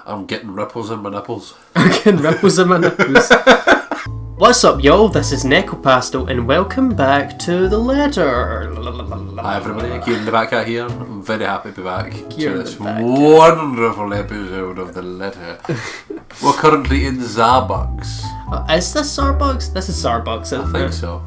I'm getting ripples in my nipples. I'm getting ripples in my nipples. What's up, y'all? This is Nekoroth, and welcome back to The Letter. Hi everybody, Kieran the Back Cat here. I'm very happy to be back Kieran to this the Back wonderful episode of The Letter. We're currently in Starbucks. Is this Starbucks? This is Starbucks, isn't I it? think so.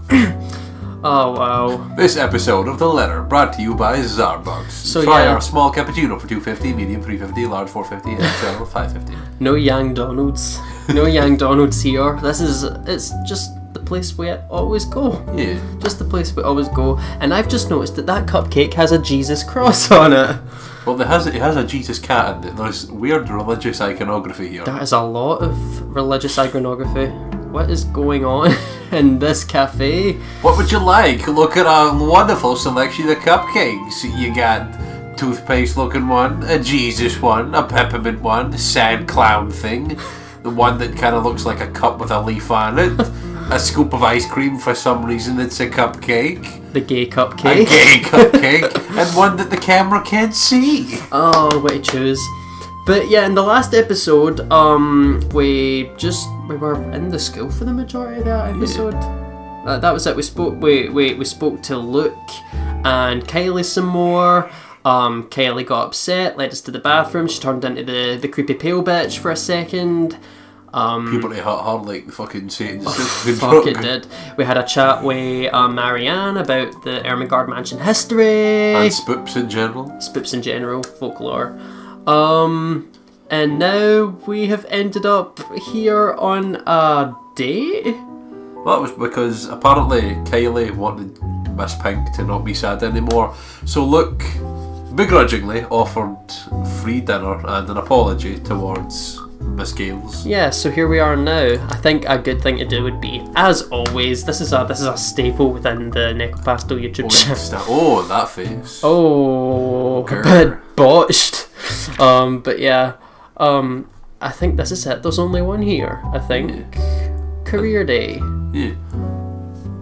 Oh, wow. This episode of The Letter brought to you by Starbucks. So, try yeah. our small cappuccino for $2.50, medium $3.50, large $4.50, XL $5.50. No Yang Donalds. No Yang Donalds here. It's just the place we always go. Yeah. Just the place we always go. And I've just noticed that cupcake has a Jesus cross on it. Well, it has a Jesus cat in it. There's weird religious iconography here. That is a lot of religious iconography. What is going on in this cafe? What would you like? Look at our wonderful selection of cupcakes. You got toothpaste looking one, a Jesus one, a peppermint one, a sad clown thing, the one that kind of looks like a cup with a leaf on it, a scoop of ice cream for some reason it's a cupcake. The gay cupcake. A gay cupcake. And one that the camera can't see. Oh, what to choose. But yeah, in the last episode, we were in the school for the majority of that episode. Yeah. That was it. We spoke to Luke and Kylie some more. Kylie got upset, led us to the bathroom. She turned into the creepy pale bitch for a second. Puberty hit her like the fucking Satan's Fuck, it did. We had a chat with Marianne about the Ermengarde Mansion history. And spoops in general. Spoops in general, folklore. And now we have ended up here on a date? Well, that was because apparently Kylie wanted Miss Pink to not be sad anymore. So Luke begrudgingly offered free dinner and an apology towards Miss Gales. Yeah, so here we are now. I think a good thing to do would be, as always, this is a staple within the Nekoroth YouTube channel. Oh, that face. Oh, a bit botched. But yeah, I think this is it. There's only one here, I think. Yeah. Career day. Yeah.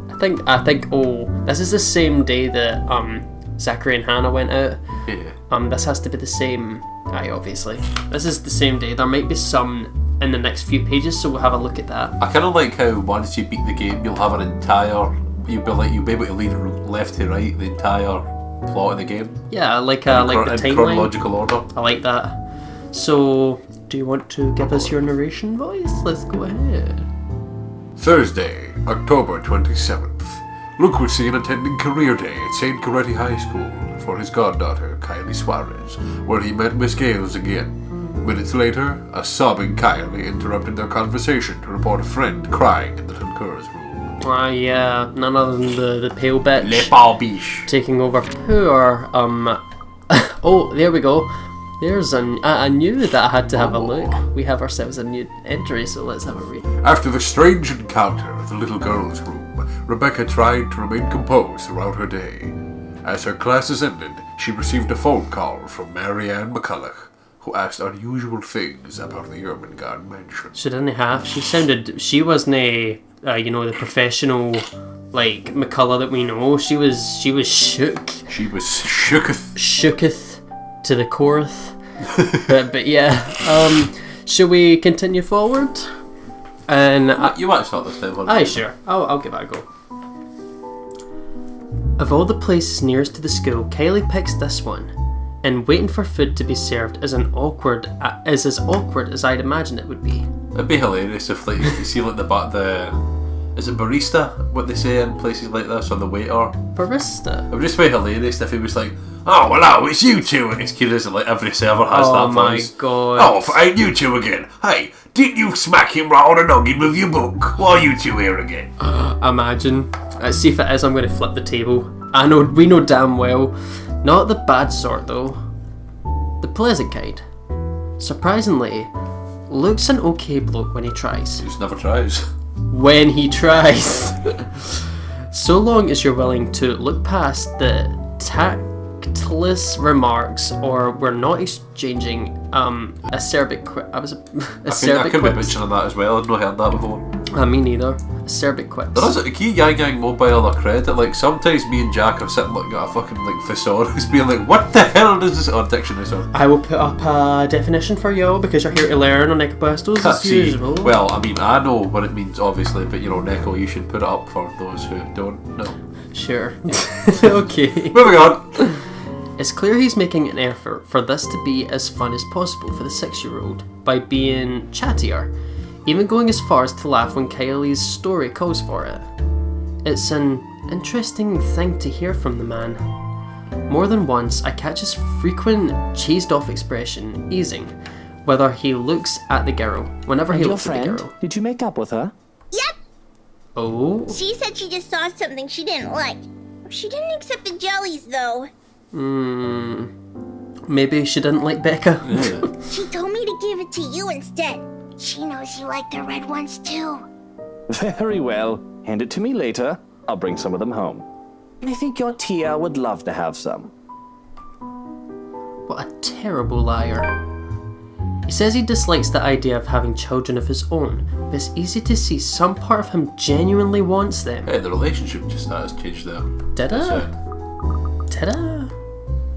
I think. Oh, this is the same day that Zachary and Hannah went out. Yeah. This has to be the same. Aye, obviously. This is the same day. There might be some in the next few pages, so we'll have a look at that. I kind of like how once you beat the game, you'll have an entire. You'll be able to lead left to right the entire plot of the game. Yeah, like the timeline. Chronological order. I like that. So, do you want to give us your narration voice? Let's go ahead. Thursday, October 27th. Luke was seen attending Career Day at St. Coretti High School for his goddaughter, Kylie Suarez, where he met Miss Gales again. Minutes later, a sobbing Kylie interrupted their conversation to report a friend crying in the Tunkur's room. Yeah, none other than the pale bitch. Le pale biche. Taking over poor, oh, there we go. There's I knew that I had to have a look. We have ourselves a new entry, so let's have a read. After the strange encounter at the little girl's room, Rebecca tried to remain composed throughout her day. As her classes ended, she received a phone call from Marianne McCulloch, who asked unusual things about the Ermengarde Mansion. She didn't have. She wasn't the professional, like, McCulloch that we know. She was shook. She was shooketh. Shooketh to the coreth. but yeah, shall we continue forward? And you might start this time. Aye, sure. I'll give it a go. Of all the places nearest to the school, Kylie picks this one, and waiting for food to be served is as awkward as I'd imagine it would be. It'd be hilarious if, like, you see like is it barista? What they say in places like this, or the waiter? Barista. It would just be hilarious if he was like, "Oh, hello, it's you two." And it's curious that like every server has that voice. Oh my god. Oh, ain't you two again? Hey, didn't you smack him right on the noggin with your book? Why are you two here again? Imagine. Let's see if it is. I'm going to flip the table. We know damn well. Not the bad sort though. The pleasant kind. Surprisingly, Luke's an okay bloke when he tries. He just never tries. When he tries. So long as you're willing to look past the tactless remarks, or we're not exchanging acerbic I could be mentioning that as well. I've not heard that before. Me neither. Acerbic quips. There is a key Yang mobile or credit. Like sometimes me and Jack are sitting looking at a fucking like thesaurus, being like, "What the hell does this?" Or dictionary. Sorry. I will put up a definition for you because you're here to learn on Necropastles as usual. Well, I mean, I know what it means, obviously, but you know, Neko, you should put it up for those who don't know. Sure. Okay. Moving on. It's clear he's making an effort for this to be as fun as possible for the 6-year-old by being chattier, even going as far as to laugh when Kylie's story calls for it. It's an interesting thing to hear from the man. More than once, I catch his frequent chased-off expression easing, whether he looks at the girl, whenever he looks at the girl. Did you make up with her? Yep. Oh. She said she just saw something she didn't like. She didn't accept the jellies, though. Maybe she didn't like Becca. Yeah. She told me to give it to you instead. She knows you like the red ones, too. Very well. Hand it to me later. I'll bring some of them home. I think your Tia would love to have some. What a terrible liar. He says he dislikes the idea of having children of his own, but it's easy to see some part of him genuinely wants them. Hey, the relationship just has changed there. Did That's it? it. Did it?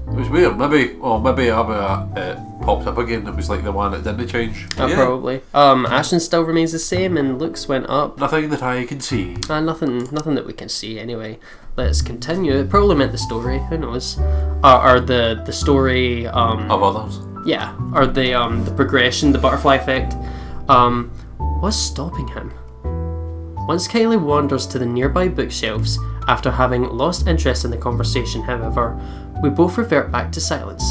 It was weird. Maybe it popped up again. It was like the one that didn't change. Yeah. Probably. Ashton still remains the same, and looks went up. Nothing that I can see. Nothing that we can see anyway. Let's continue. It probably meant the story. Who knows? Or the story. Of others. Yeah. Or the progression, the butterfly effect. What's stopping him? Once Kylie wanders to the nearby bookshelves, after having lost interest in the conversation, however, we both revert back to silence.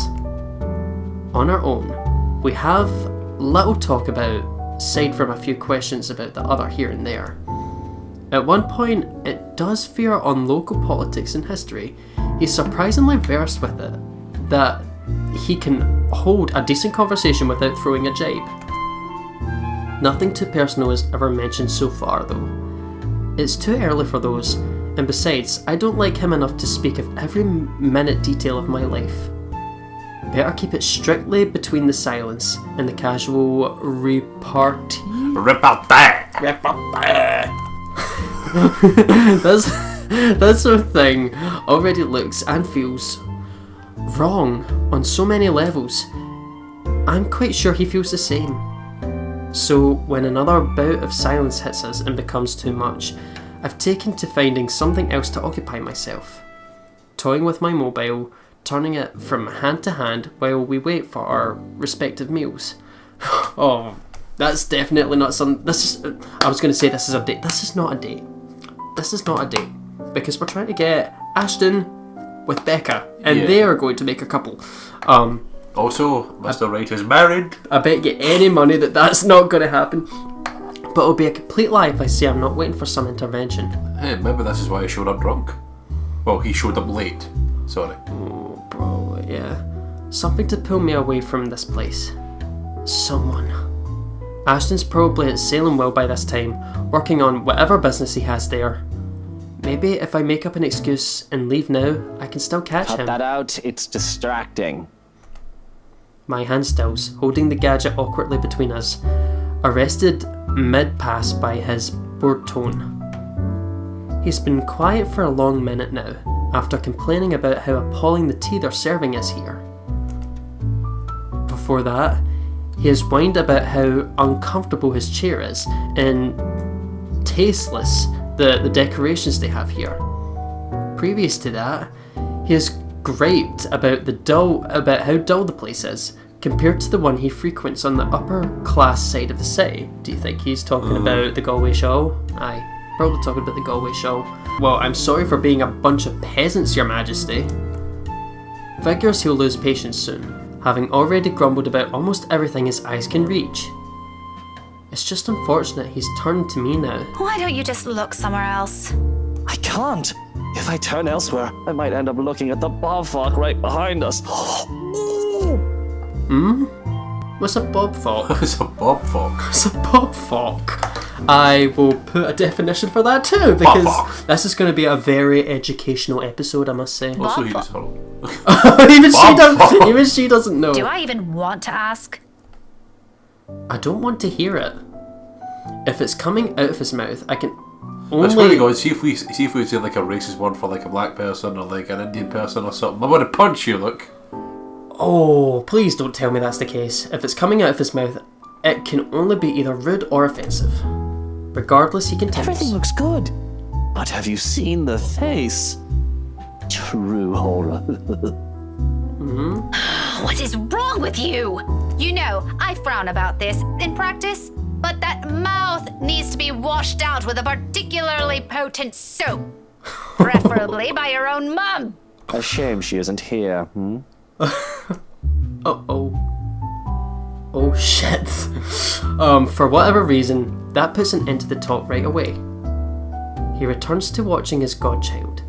On our own, we have little talk about, aside from a few questions about the other here and there. At one point, it does veer on local politics and history. He's surprisingly versed with it, that he can hold a decent conversation without throwing a jibe. Nothing too personal is ever mentioned so far, though. It's too early for those, and besides, I don't like him enough to speak of every minute detail of my life. Better keep it strictly between the silence and the casual repartee. That sort of thing already looks and feels wrong on so many levels. I'm quite sure he feels the same. So when another bout of silence hits us and becomes too much, I've taken to finding something else to occupy myself. Toying with my mobile, turning it from hand to hand while we wait for our respective meals. Oh, that's definitely not some. I was going to say this is a date. This is not a date. This is not a date. Because we're trying to get Ashton with Becca, and they are going to make a couple. Also, Mr. Wright is married. I bet you any money that that's not going to happen. But it'll be a complete lie if I say I'm not waiting for some intervention. Hey, maybe this is why he showed up drunk. Well, he showed up late. Sorry. Oh, probably, yeah. Something to pull me away from this place. Someone. Ashton's probably at Salem Well by this time, working on whatever business he has there. Maybe if I make up an excuse and leave now, I can still catch him. Cut that out, it's distracting. My hand stills, holding the gadget awkwardly between us, arrested mid-pass by his bored tone. He's been quiet for a long minute now, after complaining about how appalling the tea they're serving is here. Before that, he has whined about how uncomfortable his chair is, and tasteless the decorations they have here. Previous to that, he has griped about how dull the place is, compared to the one he frequents on the upper class side of the city. Do you think he's talking about the Galway Show? Aye, probably talking about the Galway Show. Well, I'm sorry for being a bunch of peasants, Your Majesty. Figures he'll lose patience soon, having already grumbled about almost everything his eyes can reach. It's just unfortunate he's turned to me now. Why don't you just look somewhere else? I can't. If I turn elsewhere, I might end up looking at the bobfuck right behind us. What's a bobfuck? It's a bobfuck. It's a bobfuck. I will put a definition for that too, because this is going to be a very educational episode, I must say. Also, he was horrible. even she doesn't know. Do I even want to ask? I don't want to hear it. If it's coming out of his mouth, I can That's where only... we go. See if we say like a racist one for like a black person or like an Indian person or something. I'm gonna punch you, look. Oh, please don't tell me that's the case. If it's coming out of his mouth, it can only be either rude or offensive. Regardless, he continues. Everything looks good. But have you seen the face? True horror. What is wrong with you? You know, I frown about this in practice, but that mouth needs to be washed out with a particularly potent soap. Preferably by your own mum. A shame she isn't here, Oh shit. For whatever reason, that puts an end to the talk right away. He returns to watching his godchild,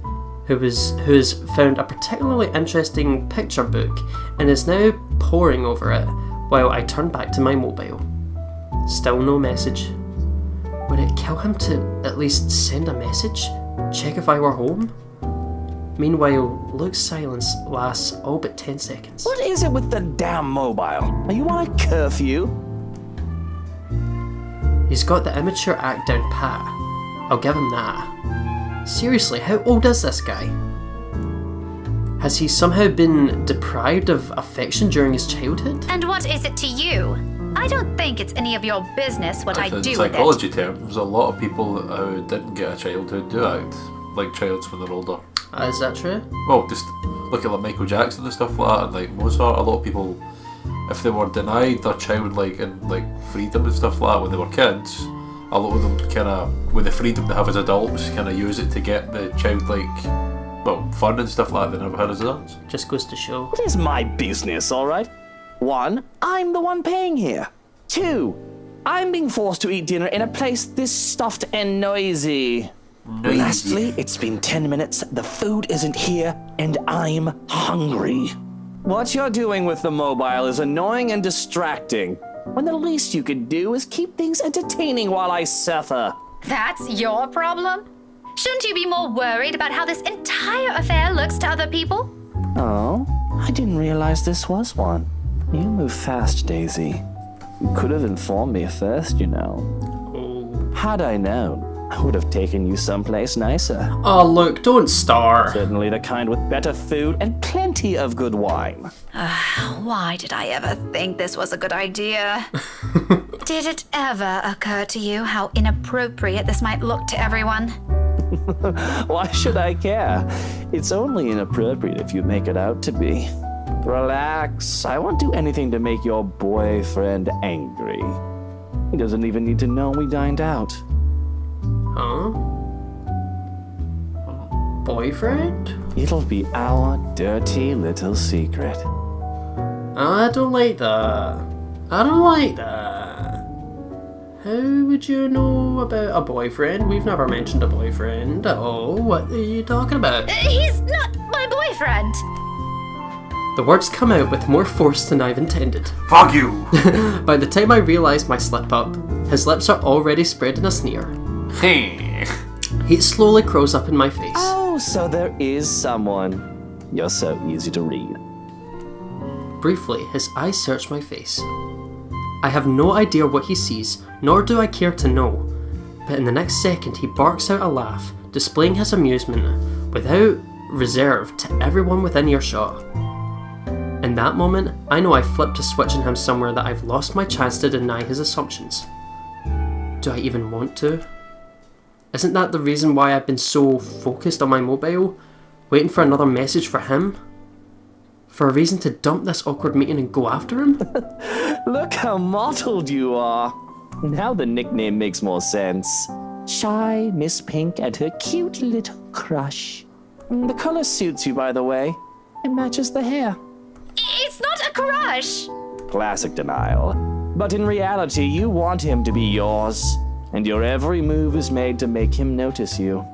who has found a particularly interesting picture book and is now poring over it while I turn back to my mobile. Still no message. Would it kill him to at least send a message? Check if I were home? Meanwhile, Luke's silence lasts all but 10 seconds. What is it with the damn mobile? Are you on a curfew? He's got the immature act down pat. I'll give him that. Seriously, how old is this guy? Has he somehow been deprived of affection during his childhood? And what is it to you? I don't think it's any of your business what I do with In psychology terms, a lot of people who didn't get a childhood do act like childs when they're older. Is that true? Well, just look at like Michael Jackson and stuff like that, and like Mozart. A lot of people, if they were denied their childlike and like freedom and stuff like that when they were kids, a lot of them kind of, with the freedom they have as adults, kind of use it to get the childlike, well, fun and stuff like that they never had as adults. Just goes to show. It is my business, alright? 1, I'm the one paying here. 2, I'm being forced to eat dinner in a place this stuffed and noisy. Lastly, it's been 10 minutes, the food isn't here, and I'm hungry. What you're doing with the mobile is annoying and distracting, when the least you could do is keep things entertaining while I suffer. That's your problem? Shouldn't you be more worried about how this entire affair looks to other people? Oh, I didn't realize this was one. You move fast, Daisy. You could have informed me first, you know. Had I known, I would have taken you someplace nicer. Oh, look, don't start. Certainly the kind with better food and plenty of good wine. Why did I ever think this was a good idea? Did it ever occur to you how inappropriate this might look to everyone? Why should I care? It's only inappropriate if you make it out to be. Relax, I won't do anything to make your boyfriend angry. He doesn't even need to know we dined out. Huh? Boyfriend? It'll be our dirty little secret. I don't like that. I don't like that. How would you know about a boyfriend? We've never mentioned a boyfriend at all. What are you talking about? He's not my boyfriend! The words come out with more force than I've intended. Fuck you! By the time I realise my slip-up, his lips are already spread in a sneer. Heat slowly crawls up in my face. Oh, so there is someone. You're so easy to read. Briefly, his eyes search my face. I have no idea what he sees, nor do I care to know. But in the next second, he barks out a laugh, displaying his amusement without reserve to everyone within earshot. In that moment, I know I flipped a switch in him somewhere that I've lost my chance to deny his assumptions. Do I even want to? Isn't that the reason why I've been so focused on my mobile, waiting for another message for him? For a reason to dump this awkward meeting and go after him? Look how mottled you are. Now the nickname makes more sense. Shy Miss Pink and her cute little crush. The color suits you, by the way. It matches the hair. It's not a crush! Classic denial. But in reality, you want him to be yours, and your every move is made to make him notice you.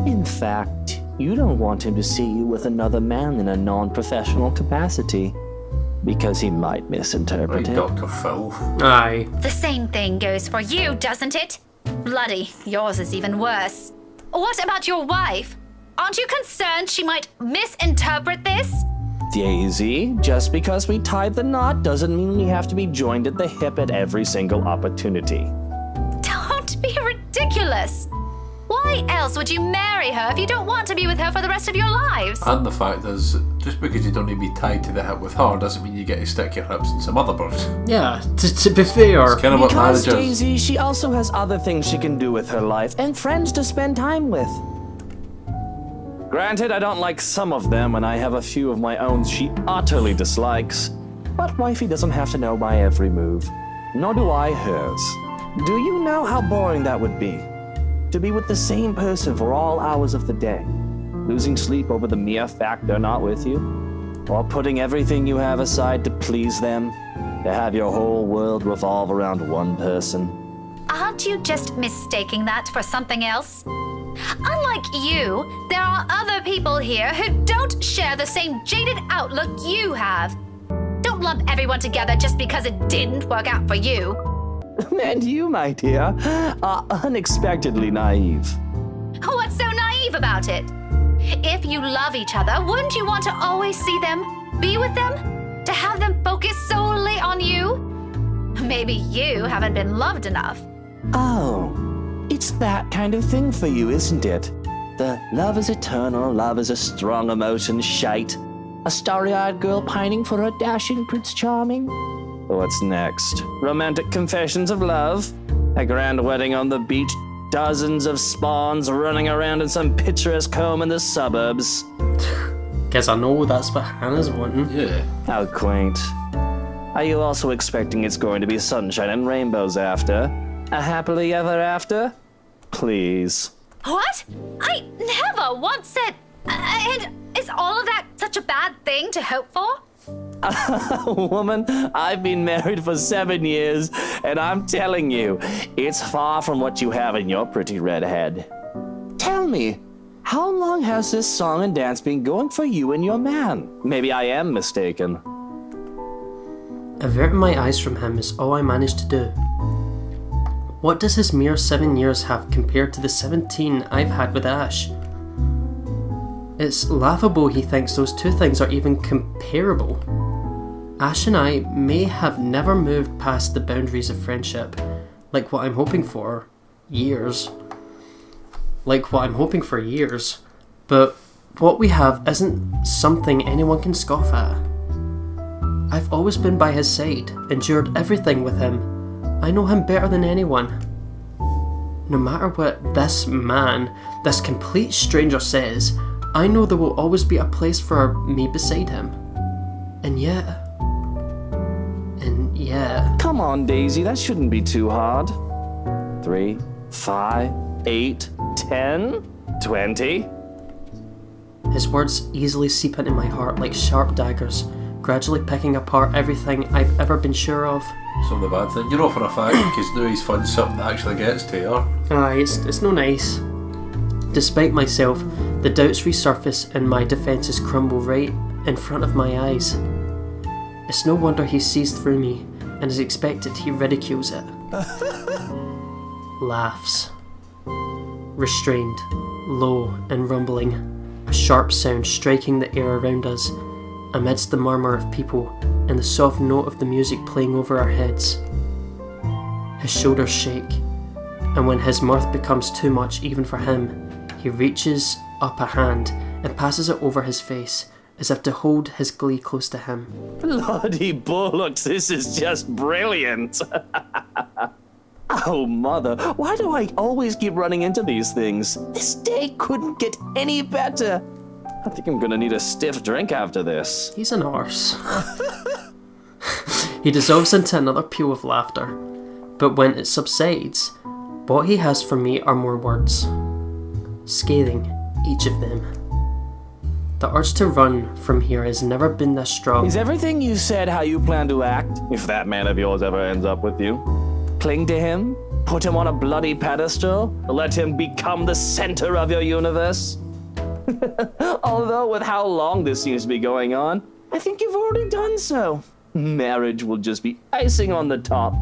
In fact, you don't want him to see you with another man in a non-professional capacity, because he might misinterpret Right, it. Dr. Phil. Aye. The same thing goes for you, doesn't it? Bloody, yours is even worse. What about your wife? Aren't you concerned she might misinterpret this? Daisy, just because we tied the knot doesn't mean we have to be joined at the hip at every single opportunity. Don't ridiculous. Why else would you marry her if you don't want to be with her for the rest of your lives? And the fact is, just because you don't need to be tied to the hip with her doesn't mean you get to stick your hips in some other bird. Yeah, to be fair. It's kind of what Because marriage is. Daisy, she also has other things she can do with her life and friends to spend time with. Granted, I don't like some of them, and I have a few of my own she utterly dislikes. But wifey doesn't have to know my every move. Nor do I hers. Do you know how boring that would be? To be with the same person for all hours of the day, losing sleep over the mere fact they're not with you, or putting everything you have aside to please them, to have your whole world revolve around one person. Aren't you just mistaking that for something else? Unlike you, there are other people here who don't share the same jaded outlook you have. Don't lump everyone together just because it didn't work out for you. And you, my dear, are unexpectedly naive. What's so naive about it? If you love each other, wouldn't you want to always see them, be with them, to have them focus solely on you? Maybe you haven't been loved enough. Oh, it's that kind of thing for you, isn't it? The love is eternal, love is a strong emotion shite. A starry-eyed girl pining for a dashing Prince Charming? What's next? Romantic confessions of love? A grand wedding on the beach? Dozens of spawns running around in some picturesque home in the suburbs? Guess I know that's what Hannah's wanting. Yeah. How quaint. Are you also expecting it's going to be sunshine and rainbows after? A happily ever after? Please. What? I never once said... And is all of that such a bad thing to hope for? Woman, I've been married for 7 years, and I'm telling you, it's far from what you have in your pretty red head. Tell me, how long has this song and dance been going for you and your man? Maybe I am mistaken. Averting my eyes from him is all I managed to do. What does his mere 7 years have compared to the 17 I've had with Ash? It's laughable he thinks those two things are even comparable. Ash and I may have never moved past the boundaries of friendship, like what I'm hoping for years. But what we have isn't something anyone can scoff at. I've always been by his side, endured everything with him. I know him better than anyone. No matter what this man, this complete stranger says, I know there will always be a place for me beside him. And yet... Come on, Daisy, that shouldn't be too hard. 3, 5, 8, 10, 20. His words easily seep into my heart like sharp daggers, gradually picking apart everything I've ever been sure of. It's not the bad thing. You know for a fact, because now he's found something that actually gets to her. Aye, it's no nice. Despite myself, the doubts resurface and my defences crumble right in front of my eyes. It's no wonder he sees through me, and as expected, he ridicules it. Laughs. Restrained, low and rumbling, a sharp sound striking the air around us, amidst the murmur of people and the soft note of the music playing over our heads. His shoulders shake, and when his mirth becomes too much even for him, he reaches up a hand and passes it over his face, as if to hold his glee close to him. Bloody bullocks, this is just brilliant. Oh, mother, why do I always keep running into these things? This day couldn't get any better. I think I'm gonna need a stiff drink after this. He's an arse. He dissolves into another peal of laughter, but when it subsides, what he has for me are more words. Scathing, each of them. The urge to run from here has never been this strong. Is everything you said how you plan to act, if that man of yours ever ends up with you? Cling to him? Put him on a bloody pedestal? Let him become the center of your universe? Although with how long this seems to be going on, I think you've already done so. Marriage will just be icing on the top.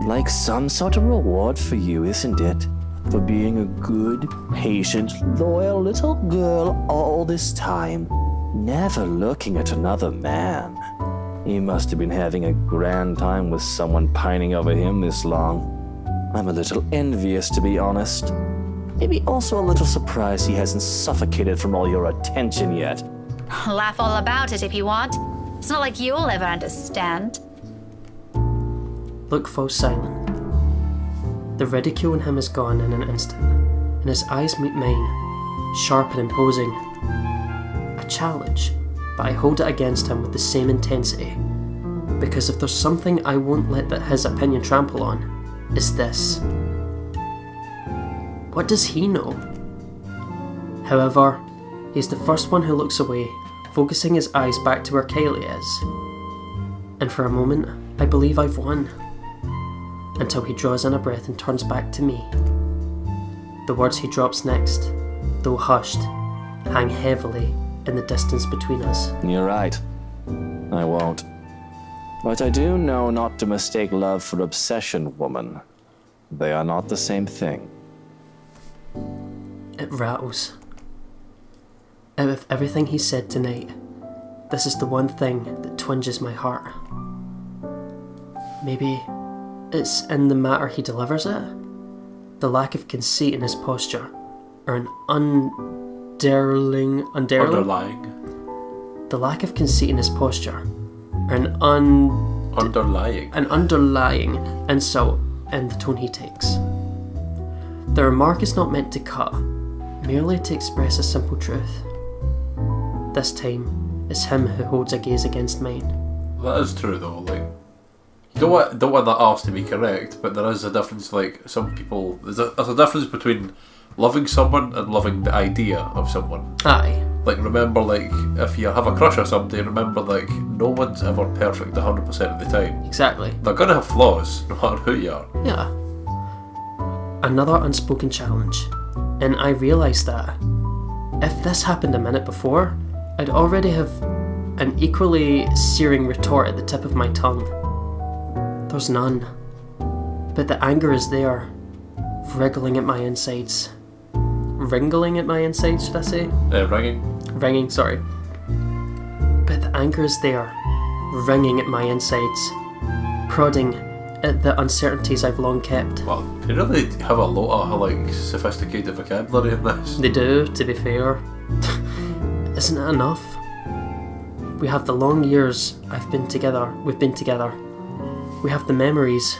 Like some sort of reward for you, isn't it? For being a good, patient, loyal little girl all this time, never looking at another man. You must have been having a grand time with someone pining over him this long. I'm a little envious, to be honest. Maybe also a little surprised he hasn't suffocated from all your attention yet. Laugh all about it if you want. It's not like you'll ever understand. Luke falls silent. The ridicule in him is gone in an instant, and his eyes meet mine, sharp and imposing. A challenge, but I hold it against him with the same intensity. Because if there's something I won't let his opinion trample on, it's this. What does he know? However, he's the first one who looks away, focusing his eyes back to where Kylie is. And for a moment, I believe I've won. Until he draws in a breath and turns back to me. The words he drops next, though hushed, hang heavily in the distance between us. You're right. I won't. But I do know not to mistake love for obsession, woman. They are not the same thing. It rattles. Out of everything he said tonight, this is the one thing that twinges my heart. Maybe it's in the manner he delivers it, the lack of conceit in his posture, or an underlying. The lack of conceit in his posture, or an underlying insult in the tone he takes. The remark is not meant to cut, merely to express a simple truth. This time, it's him who holds a gaze against mine. That is true though, like, you don't want that arse to be correct, but there is a difference, like, some people, there's a difference between loving someone and loving the idea of someone. Aye. Like, remember, like, if you have a crush or somebody, remember, like, no one's ever perfect 100% of the time. Exactly. They're gonna have flaws, no matter who you are. Yeah. Another unspoken challenge, and I realised that if this happened a minute before, I'd already have an equally searing retort at the tip of my tongue. There's none, but the anger is there, wriggling at my insides. Wriggling at my insides, should I say? Ringing, sorry. But the anger is there, ringing at my insides, prodding at the uncertainties I've long kept. Well, they really have a lot of, like, sophisticated vocabulary in this. They do, to be fair. Isn't it enough? We have the long years we've been together. We have the memories.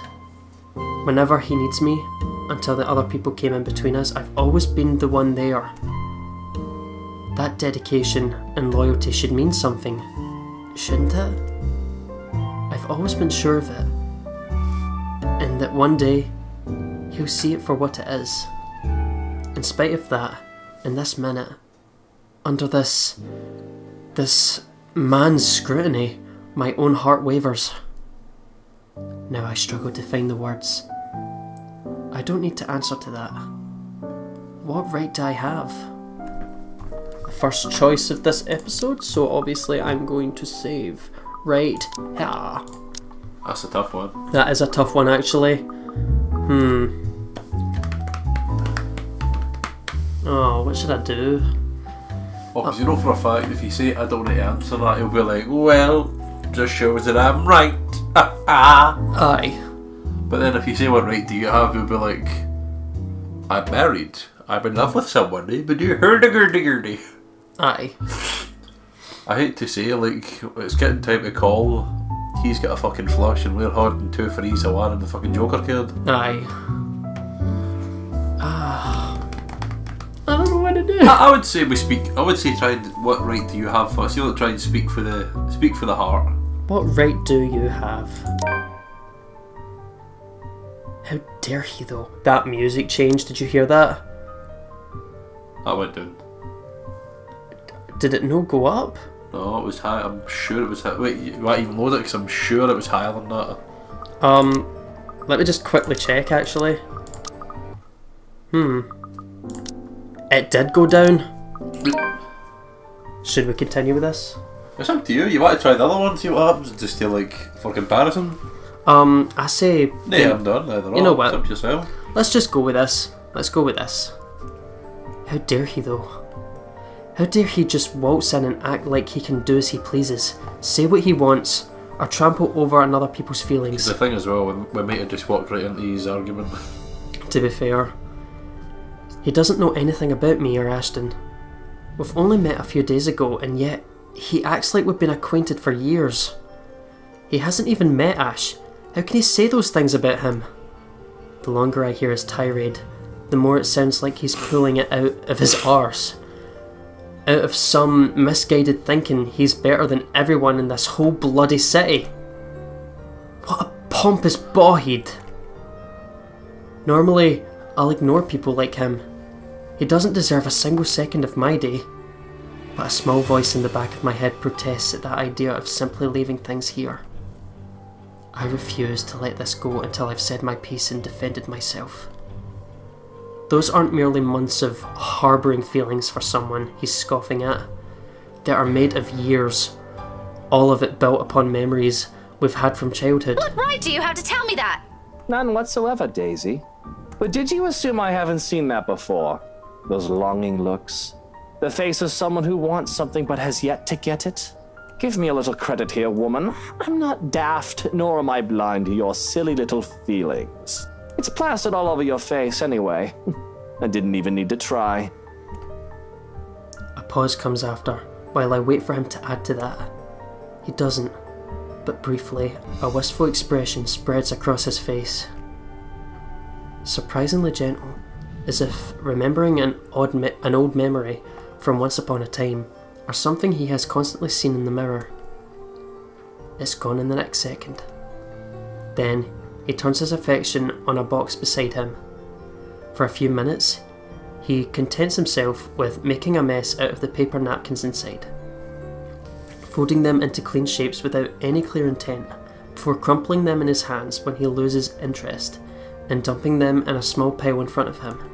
Whenever he needs me, until the other people came in between us, I've always been the one there. That dedication and loyalty should mean something, shouldn't it? I've always been sure of it. And that one day, he'll see it for what it is. In spite of that, in this minute, under this man's scrutiny, my own heart wavers. Now I struggle to find the words. I don't need to answer to that. What right do I have? First choice of this episode, so obviously I'm going to save right here. That's a tough one. That is a tough one, actually. Oh, what should I do? Well, because you know for a fact, if you say I don't want to answer that, he'll be like, well, just shows that I'm right. Aye. But then if you say what right do you have, he'll be like, I'm married. I'm in love with someone. But you hurdy-gurdy-gurdy. Aye. I hate to say, like, it's getting time to call. He's got a fucking flush and we're holding 2 for ease of 1 and the fucking Joker card. Aye. I don't know what to do. I would say we speak. I would say try and what right do you have first? You know, try and speak for the heart. What right do you have? How dare he though? That music change, did you hear that? That went down. Did it no go up? No, it was high. I'm sure it was high. Wait, you might even load it because I'm sure it was higher than that. Let me just quickly check actually. It did go down. Should we continue with this? It's up to you. You want to try the other one, see what happens, just to, like, for comparison? I say... Yeah, I'm done. Either you know what? It's up to yourself. Let's just go with this. Let's go with this. How dare he though? How dare he just waltz in and act like he can do as he pleases, say what he wants, or trample over another people's feelings? The thing as well, we might have just walked right into his argument. to be fair. He doesn't know anything about me or Ashton. We've only met a few days ago, and yet he acts like we've been acquainted for years. He hasn't even met Ash. How can he say those things about him? The longer I hear his tirade, the more it sounds like he's pulling it out of his arse. Out of some misguided thinking he's better than everyone in this whole bloody city. What a pompous bawhead. Normally, I'll ignore people like him. He doesn't deserve a single second of my day. But a small voice in the back of my head protests at that idea of simply leaving things here. I refuse to let this go until I've said my piece and defended myself. Those aren't merely months of harbouring feelings for someone he's scoffing at. They are made of years, all of it built upon memories we've had from childhood. What right do you have to tell me that? None whatsoever, Daisy. But did you assume I haven't seen that before? Those longing looks. The face of someone who wants something but has yet to get it? Give me a little credit here, woman. I'm not daft, nor am I blind to your silly little feelings. It's plastered all over your face anyway. I didn't even need to try. A pause comes after, while I wait for him to add to that. He doesn't, but briefly, a wistful expression spreads across his face. Surprisingly gentle, as if remembering an old memory from once upon a time, or something he has constantly seen in the mirror. It's gone in the next second. Then, he turns his affection on a box beside him. For a few minutes, he contents himself with making a mess out of the paper napkins inside, folding them into clean shapes without any clear intent, before crumpling them in his hands when he loses interest, and dumping them in a small pile in front of him.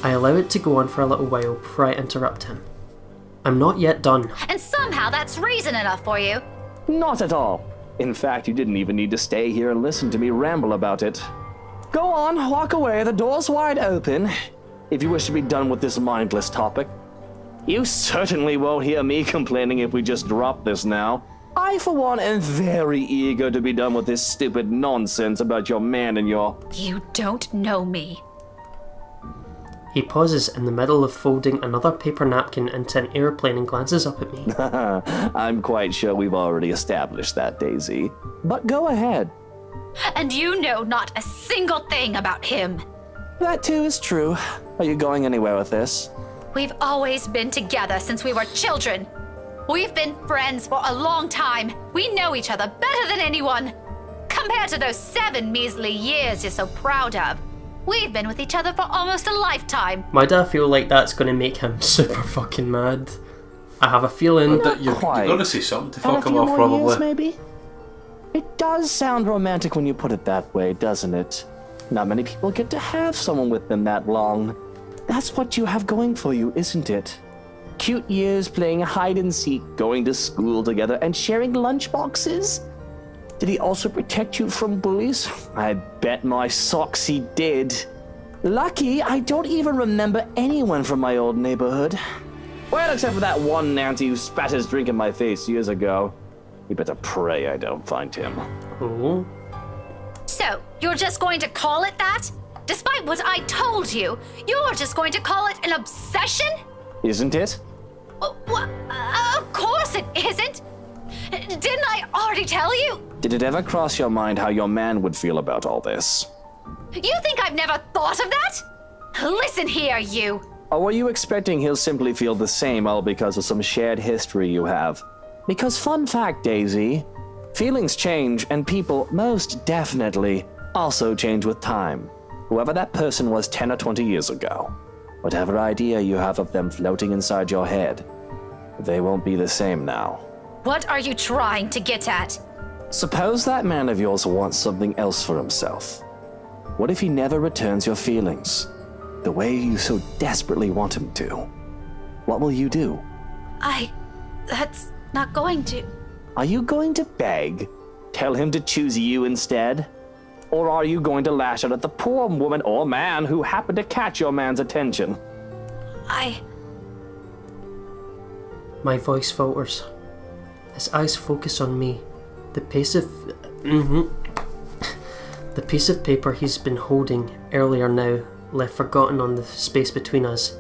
I allow it to go on for a little while before I interrupt him. I'm not yet done. And somehow that's reason enough for you. Not at all. In fact, you didn't even need to stay here and listen to me ramble about it. Go on, walk away, the door's wide open, if you wish to be done with this mindless topic. You certainly won't hear me complaining if we just drop this now. I, for one, am very eager to be done with this stupid nonsense about your man and your... You don't know me. He pauses in the middle of folding another paper napkin into an airplane and glances up at me. I'm quite sure we've already established that, Daisy. But go ahead. And you know not a single thing about him. That too is true. Are you going anywhere with this? We've always been together since we were children. We've been friends for a long time. We know each other better than anyone. Compared to those 7 measly years you're so proud of, we've been with each other for almost a lifetime. Why do I feel like that's going to make him super fucking mad? I have a feeling That you're going to say something to fuck him off, probably. Years, maybe? It does sound romantic when you put it that way, doesn't it? Not many people get to have someone with them that long. That's what you have going for you, isn't it? Cute years playing hide and seek, going to school together, and sharing lunch boxes? Did he also protect you from bullies? I bet my socks he did. Lucky, I don't even remember anyone from my old neighborhood. Well, except for that one Nancy who spat his drink in my face years ago. You better pray I don't find him. Oh. So, you're just going to call it that? Despite what I told you, you're just going to call it an obsession? Isn't it? What? Of course it isn't. Didn't I already tell you? Did it ever cross your mind how your man would feel about all this? You think I've never thought of that? Listen here, you. Or were you expecting he'll simply feel the same all because of some shared history you have? Because fun fact, Daisy, feelings change and people most definitely also change with time. Whoever that person was 10 or 20 years ago, whatever idea you have of them floating inside your head, they won't be the same now. What are you trying to get at? Suppose that man of yours wants something else for himself. What if he never returns your feelings, the way you so desperately want him to? What will you do? That's not going to. Are you going to beg? Tell him to choose you instead? Or are you going to lash out at the poor woman or man who happened to catch your man's attention? My voice falters. His eyes focus on me. The pace of... The piece of paper he's been holding earlier now left forgotten on the space between us.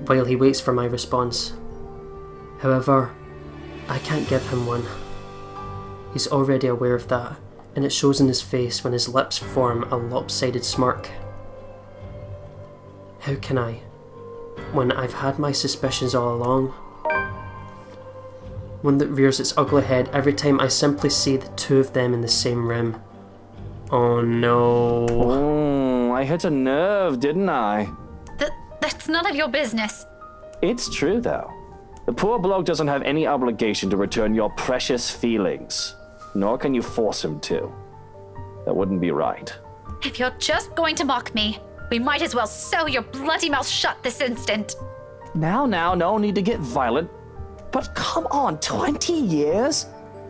While he waits for my response. However, I can't give him one. He's already aware of that, and it shows in his face when his lips form a lopsided smirk. How can I, when I've had my suspicions all along? One that rears its ugly head every time I simply see the two of them in the same room. Oh no. Oh, I hit a nerve, didn't I? That's none of your business. It's true, though. The poor bloke doesn't have any obligation to return your precious feelings, nor can you force him to. That wouldn't be right. If you're just going to mock me, we might as well sew your bloody mouth shut this instant. Now, no need to get violent. But come on, 20 years?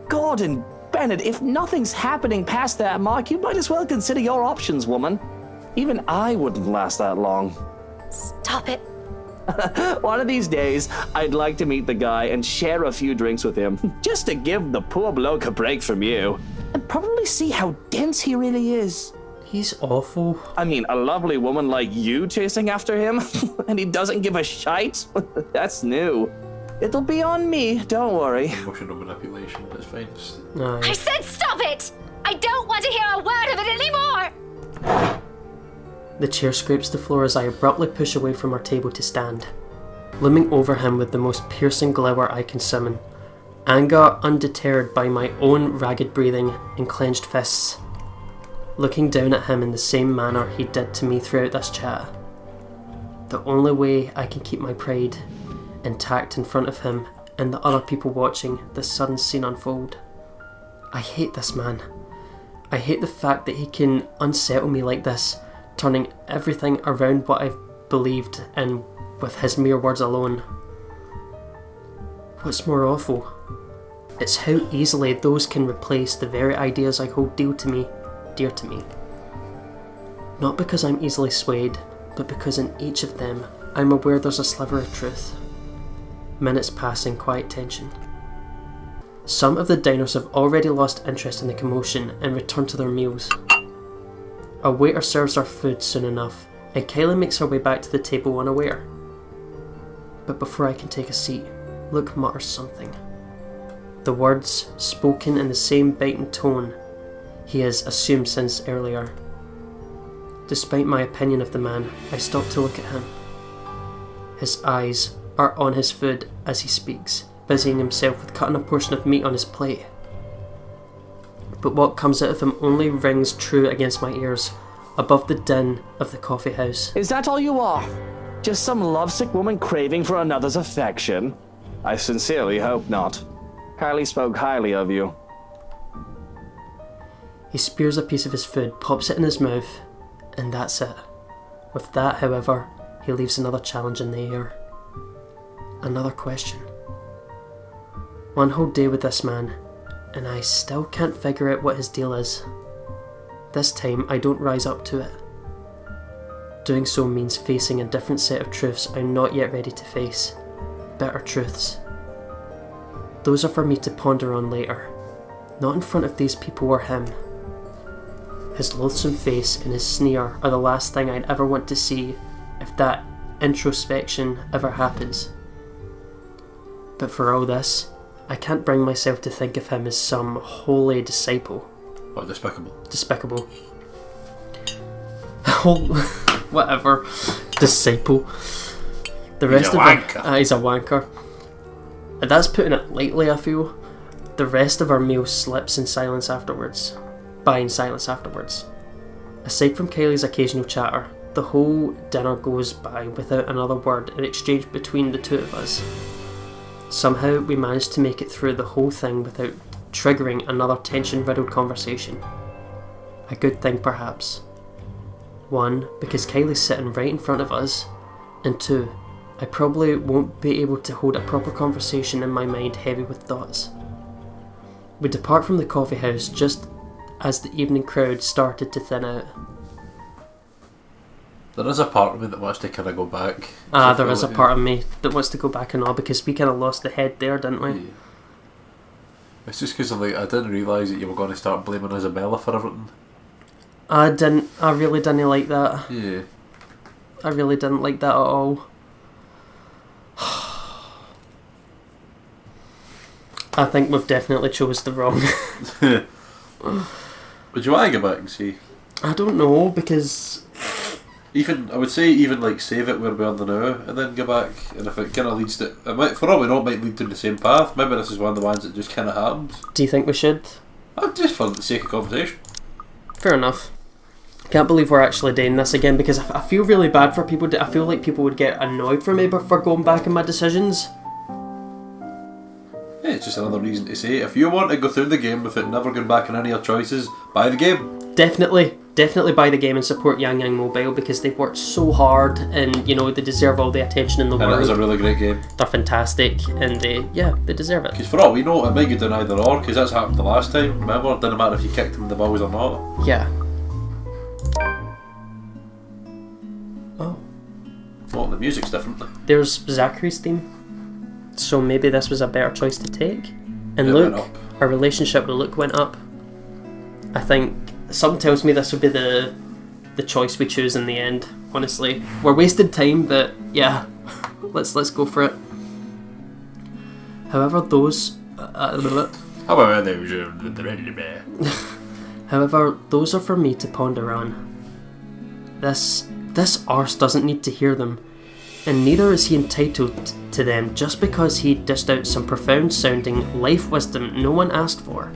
Gordon, Bennett, if nothing's happening past that mark, you might as well consider your options, woman. Even I wouldn't last that long. Stop it. One of these days, I'd like to meet the guy and share a few drinks with him, just to give the poor bloke a break from you, and probably see how dense he really is. He's awful. I mean, a lovely woman like you chasing after him, and he doesn't give a shite? That's new. It'll be on me, don't worry. Emotional manipulation, that's fine. Aye. I said stop it! I don't want to hear a word of it anymore! The chair scrapes the floor as I abruptly push away from our table to stand, looming over him with the most piercing glower I can summon, anger undeterred by my own ragged breathing and clenched fists, looking down at him in the same manner he did to me throughout this chat. The only way I can keep my pride intact in front of him and the other people watching this sudden scene unfold. I hate this man. I hate the fact that he can unsettle me like this, turning everything around what I've believed in with his mere words alone. What's more awful? It's how easily those can replace the very ideas I hold dear to me. Not because I'm easily swayed, but because in each of them I'm aware there's a sliver of truth. Minutes pass in quiet tension. Some of the diners have already lost interest in the commotion and return to their meals. A waiter serves our food soon enough, and Kylie makes her way back to the table unaware. But before I can take a seat, Luke mutters something. The words, spoken in the same biting tone he has assumed since earlier. Despite my opinion of the man, I stop to look at him. His eyes are on his food as he speaks, busying himself with cutting a portion of meat on his plate. But what comes out of him only rings true against my ears, above the din of the coffee house. Is that all you are? Just some lovesick woman craving for another's affection? I sincerely hope not. Kylie spoke highly of you. He spears a piece of his food, pops it in his mouth, and that's it. With that, however, he leaves another challenge in the air. Another question. One whole day with this man, and I still can't figure out what his deal is. This time, I don't rise up to it. Doing so means facing a different set of truths I'm not yet ready to face. Bitter truths. Those are for me to ponder on later, not in front of these people or him. His loathsome face and his sneer are the last thing I'd ever want to see if that introspection ever happens. But for all this, I can't bring myself to think of him as some holy disciple. Or despicable. Despicable. Whatever. Disciple. The rest He's a of wanker. He's a wanker. And that's putting it lightly, I feel. The rest of our meal slips in silence afterwards. In silence afterwards. Aside from Kylie's occasional chatter, the whole dinner goes by without another word in exchange between the two of us. Somehow we managed to make it through the whole thing without triggering another tension-riddled conversation. A good thing, perhaps. One, because Kylie's sitting right in front of us, and two, I probably won't be able to hold a proper conversation in my mind heavy with thoughts. We depart from the coffee house just as the evening crowd started to thin out. There is a part of me that wants to kind of go back. There is a part of me that wants to go back and all, because we kind of lost the head there, didn't we? Yeah. It's just because like, I didn't realise that you were going to start blaming Isabella for everything. I really didn't like that. Yeah. I really didn't like that at all. I think we've definitely chose the wrong. Would you want to go back and see? I don't know, because I would say like save it where we are now and then go back, and if it kind of leads to, it might, for all we know, it might lead to the same path. Maybe this is one of the ones that just kind of happens. do you think we should? Just for the sake of conversation. Fair enough. Can't believe we're actually doing this again, because I feel really bad for people. I feel like people would get annoyed for me for going back in my decisions. Yeah, it's just another reason to say, if you want to go through the game without never going back on any of your choices, buy the game. Definitely buy the game and support Yang Yang Mobile, because they've worked so hard, and you know, they deserve all the attention in the world. And it is a really great game. They're fantastic, and they deserve it. Because for all we know, it might go down either or, because that's happened the last time. Remember, it didn't matter if you kicked them in the balls or not. Yeah. Oh. Well, the music's different. There's Zachary's theme. So maybe this was a better choice to take. And It went Luke, up. our relationship with Luke went up. I think something tells me this would be the choice we choose in the end. Honestly, we're wasted time, but yeah, let's go for it. However, those are for me to ponder on. This arse doesn't need to hear them, and neither is he entitled to them just because he dished out some profound sounding life wisdom no one asked for.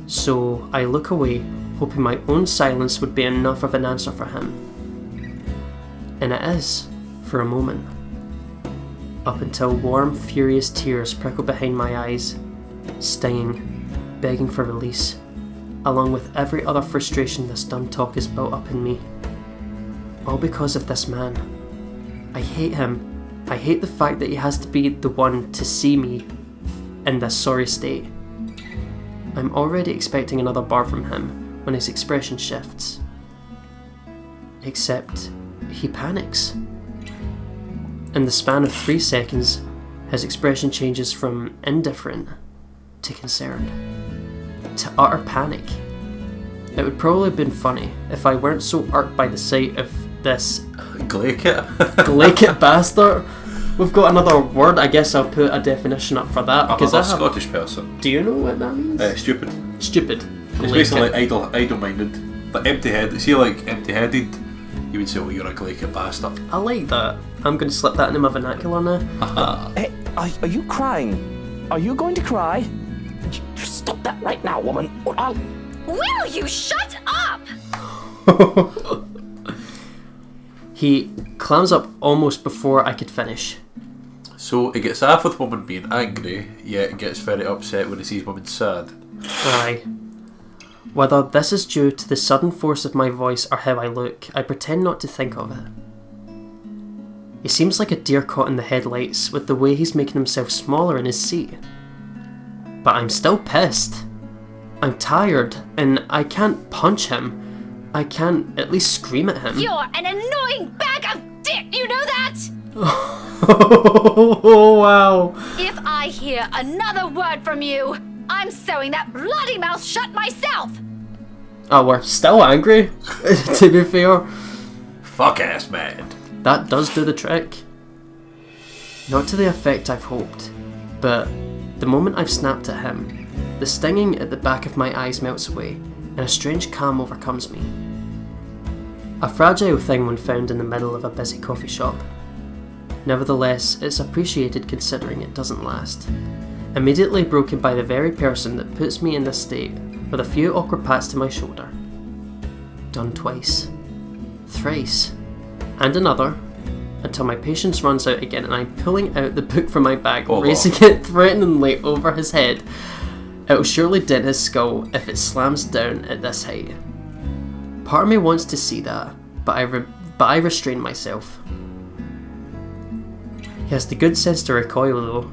So I look away, hoping my own silence would be enough of an answer for him. And it is, for a moment. Up until warm, furious tears prickle behind my eyes, stinging, begging for release, along with every other frustration this dumb talk has built up in me. All because of this man. I hate him. I hate the fact that he has to be the one to see me in this sorry state. I'm already expecting another bar from him when his expression shifts. Except he panics. In the span of 3 seconds, his expression changes from indifferent to concerned to utter panic. It would probably have been funny if I weren't so irked by the sight of this Glaikit bastard. We've got another word. I guess I'll put a definition up for that, because I'm a Scottish person. Do you know what that means? Stupid. Stupid. It's basically like idle-minded. Like empty-headed. See, like empty-headed, you would say, well, you're a Glaikit bastard. I like that. I'm going to slip that into my vernacular now. Hey, are you crying? Are you going to cry? Stop that right now, woman, or I'll... Will you shut up? He clams up almost before I could finish. So it gets off with woman being angry, yet it gets very upset when he sees woman sad. Aye. Whether this is due to the sudden force of my voice or how I look, I pretend not to think of it. He seems like a deer caught in the headlights with the way he's making himself smaller in his seat. But I'm still pissed. I'm tired, and I can't punch him. I can't at least scream at him. You're an annoying bag of dick, you know that? Oh, wow. If I hear another word from you, I'm sewing that bloody mouth shut myself. Oh, we're still angry, to be fair. Fuck ass man. That does do the trick. Not to the effect I've hoped, but the moment I've snapped at him, the stinging at the back of my eyes melts away, and a strange calm overcomes me. A fragile thing when found in the middle of a busy coffee shop. Nevertheless, it's appreciated considering it doesn't last. Immediately broken by the very person that puts me in this state, with a few awkward pats to my shoulder. Done twice. Thrice. And another, until my patience runs out again and I'm pulling out the book from my bag, raising it threateningly over his head. It'll surely dent his skull if it slams down at this height. Part of me wants to see that, but I restrain myself. He has the good sense to recoil though.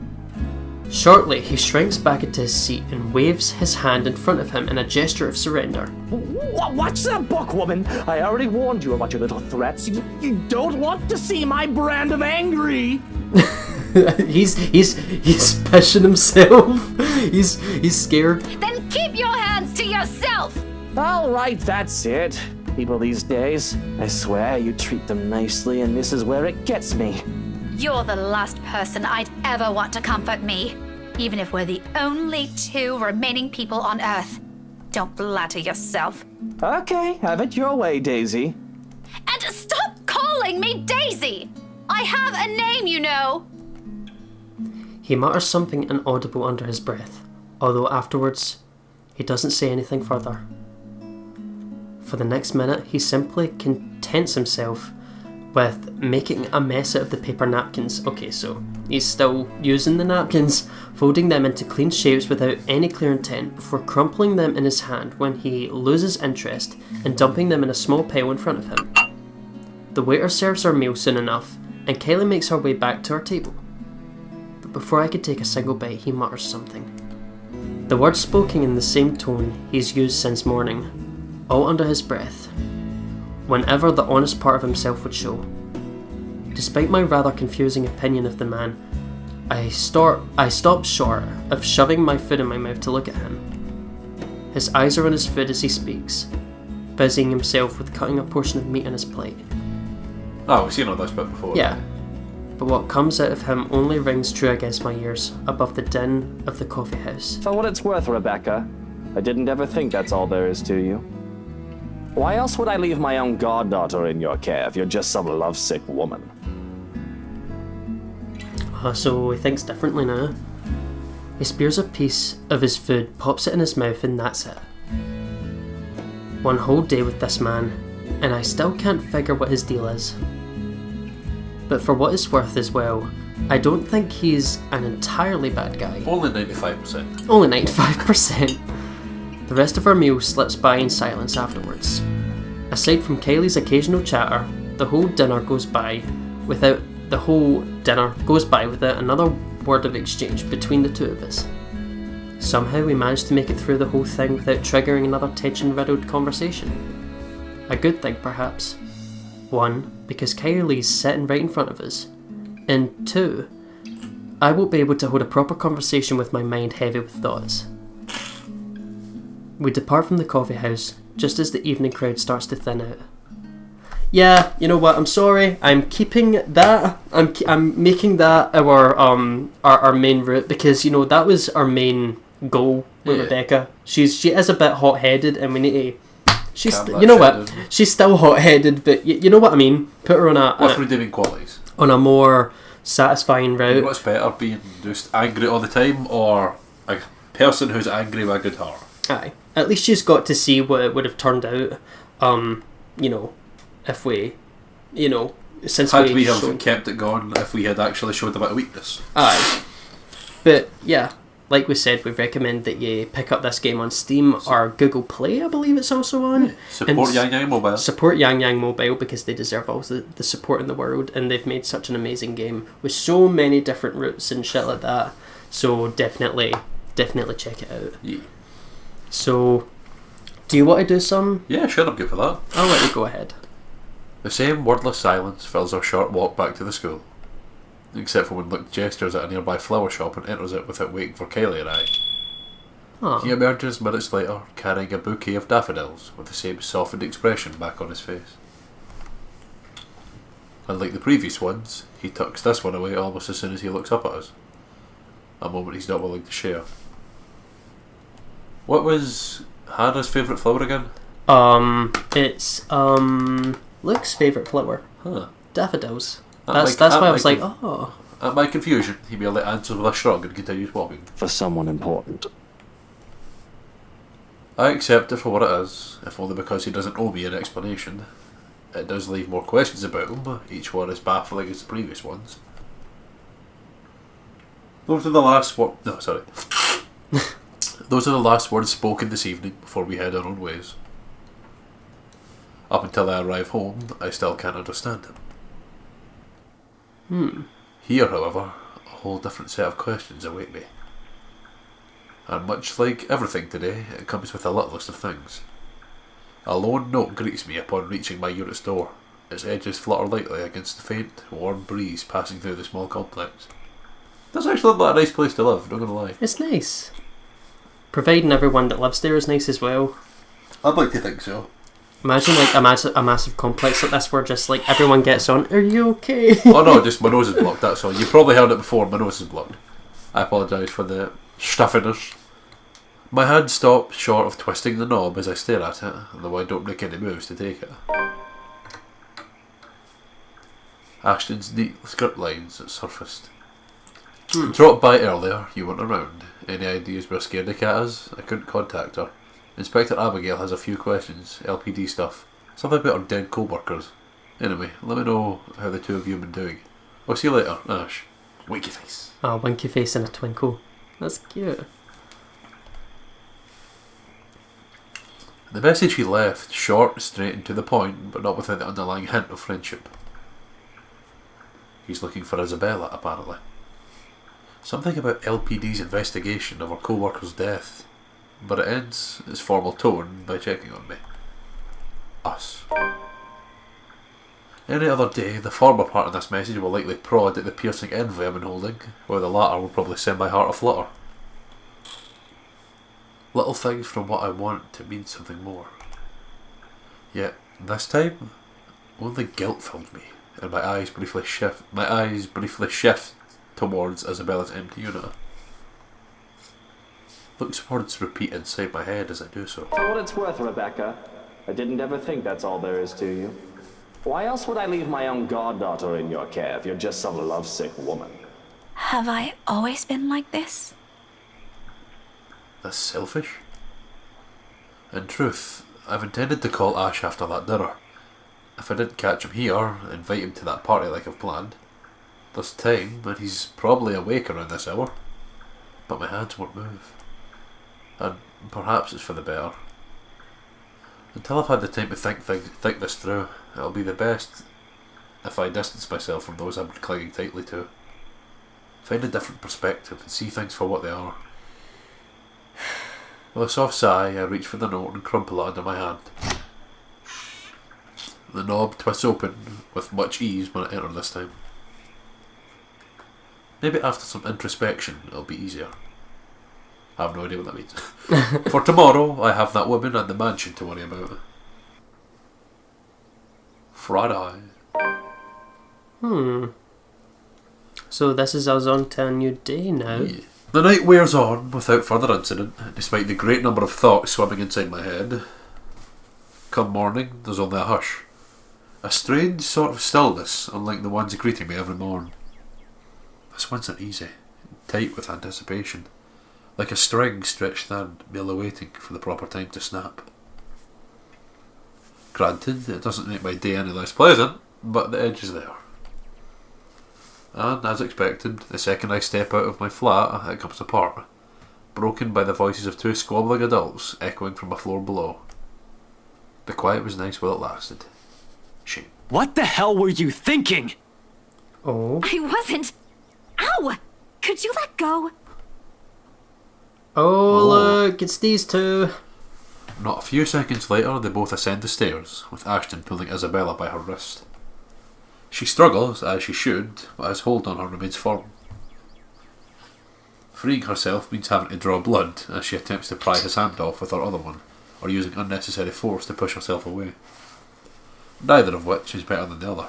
Shortly, he shrinks back into his seat and waves his hand in front of him in a gesture of surrender. Watch that book, woman! I already warned you about your little threats. You don't want to see my brand of angry! he's pissing himself. He's scared. Then keep your hands to yourself! All right, that's it. People these days, I swear you treat them nicely, and this is where it gets me. You're the last person I'd ever want to comfort me, even if we're the only two remaining people on Earth. Don't flatter yourself. Okay, have it your way, Daisy. And stop calling me Daisy! I have a name, you know! He mutters something inaudible under his breath, although afterwards, he doesn't say anything further. For the next minute, he simply contents himself with making a mess out of the paper napkins. Okay, so he's still using the napkins, folding them into clean shapes without any clear intent, before crumpling them in his hand when he loses interest and dumping them in a small pile in front of him. The waiter serves our meal soon enough, and Kylie makes her way back to our table. But before I could take a single bite, he mutters something. The words spoken in the same tone he's used since morning, all under his breath, whenever the honest part of himself would show. Despite my rather confusing opinion of the man, I stopped short of shoving my food in my mouth to look at him. His eyes are on his food as he speaks, busying himself with cutting a portion of meat on his plate. Oh, we've seen all this bit before. Yeah, but what comes out of him only rings true against my ears, above the din of the coffee house. For what it's worth, Rebecca, I didn't ever think that's all there is to you. Why else would I leave my own goddaughter in your care if you're just some lovesick woman? So he thinks differently now. He spears a piece of his food, pops it in his mouth, and that's it. One whole day with this man, and I still can't figure what his deal is. But for what it's worth as well, I don't think he's an entirely bad guy. Only 95%. Only 95%. The rest of our meal slips by in silence afterwards. Aside from Kylie's occasional chatter, the whole dinner goes by without another word of exchange between the two of us. Somehow we managed to make it through the whole thing without triggering another tension-riddled conversation. A good thing, perhaps. One, because Kylie's sitting right in front of us. And two, I won't be able to hold a proper conversation with my mind heavy with thoughts. We depart from the coffee house just as the evening crowd starts to thin out. Yeah, you know what? I'm sorry. I'm keeping that. I'm making that our main route, because you know that was our main goal with Rebecca. She is a bit hot-headed, and we need to. She's still hot-headed, but you know what I mean. Put her on with redeeming qualities. On a more satisfying route. What's better, being just angry all the time, or a person who's angry with a good heart? Aye. At least she's got to see what it would have turned out. You know, if we, you know, since we have kept it going, if we had actually showed a bit of weakness. Aye. But yeah, like we said, we recommend that you pick up this game on Steam or Google Play, I believe it's also on. Support Yang Yang Mobile. Support Yang Yang Mobile, because they deserve all the support in the world, and they've made such an amazing game with so many different routes and shit like that. So definitely check it out. Yeah. So, do you want to do some? Yeah, sure, I'm good for that. I'll let you go ahead. The same wordless silence fills our short walk back to the school, except for when Luke gestures at a nearby flower shop and enters it without waiting for Kaylee and I. Huh. He emerges minutes later, carrying a bouquet of daffodils with the same softened expression back on his face. Unlike the previous ones, he tucks this one away almost as soon as he looks up at us, a moment he's not willing to share. What was Hannah's favourite flower again? It's Luke's favourite flower. Huh. Daffodils. That's why I was like, oh. At my confusion, he merely answers with a shrug and continues walking. For someone important. I accept it for what it is, if only because he doesn't owe me an explanation. It does leave more questions about him, each one as baffling as the previous ones. Those are the last Those are the last words spoken this evening before we head our own ways. Up until I arrive home, I still can't understand him. Here, however, a whole different set of questions await me. And much like everything today, it comes with a littlest of things. A lone note greets me upon reaching my unit's door. Its edges flutter lightly against the faint, warm breeze passing through the small complex. That's actually not a nice place to live, not gonna lie. It's nice. Providing everyone that lives there is nice as well. I'd like to think so. Imagine like a massive complex like this where just like everyone gets on, are you okay? Oh no, just my nose is blocked, that's all. You probably heard it before, my nose is blocked. I apologise for the stuffiness. My hand stops short of twisting the knob as I stare at it, though I don't make any moves to take it. Ashton's neat skirt lines surfaced. Dropped by earlier, you weren't around. Any ideas where Scaredy Cat is? I couldn't contact her. Inspector Abigail has a few questions, LPD stuff, something about her dead co-workers. Anyway, let me know how the two of you have been doing. I'll see you later, Ash. Winky face. Oh, winky face and a twinkle. That's cute. The message he left, short, straight and to the point, but not without the underlying hint of friendship. He's looking for Isabella, apparently. Something about LPD's investigation of her co-worker's death, but it ends its formal tone by checking on me. Us. Any other day, the former part of this message will likely prod at the piercing envy I've been holding, while the latter will probably send my heart aflutter. Little things from what I want to mean something more. Yet, this time, only guilt filled me, and my eyes briefly shift towards Isabella's empty unit. Looks words repeat inside my head as I do so. For what it's worth, Rebecca, I didn't ever think that's all there is to you. Why else would I leave my own goddaughter in your care if you're just some lovesick woman? Have I always been like this? That's selfish. In truth, I've intended to call Ash after that dinner. If I didn't catch him here, invite him to that party like I've planned. There's time, and he's probably awake around this hour. But my hands won't move. And perhaps it's for the better. Until I've had the time to think this through, it'll be the best if I distance myself from those I'm clinging tightly to. Find a different perspective and see things for what they are. With a soft sigh, I reach for the note and crumple it under my hand. The knob twists open with much ease when I enter this time. Maybe after some introspection, it'll be easier. I have no idea what that means. For tomorrow, I have that woman and the mansion to worry about. Friday. So this is us on to a new day now. Yeah. The night wears on without further incident, despite the great number of thoughts swimming inside my head. Come morning, there's only a hush. A strange sort of stillness, unlike the ones greeting me every morn. This one's uneasy, tight with anticipation, like a string stretched thin, merely waiting for the proper time to snap. Granted, it doesn't make my day any less pleasant, but the edge is there. And, as expected, the second I step out of my flat, it comes apart, broken by the voices of two squabbling adults echoing from a floor below. The quiet was nice while it lasted. Shame. What the hell were you thinking? Oh. I wasn't. Ow! Could you let go? Oh, look, it's these two. Not a few seconds later, they both ascend the stairs, with Ashton pulling Isabella by her wrist. She struggles, as she should, but his hold on her remains firm. Freeing herself means having to draw blood as she attempts to pry his hand off with her other one, or using unnecessary force to push herself away. Neither of which is better than the other.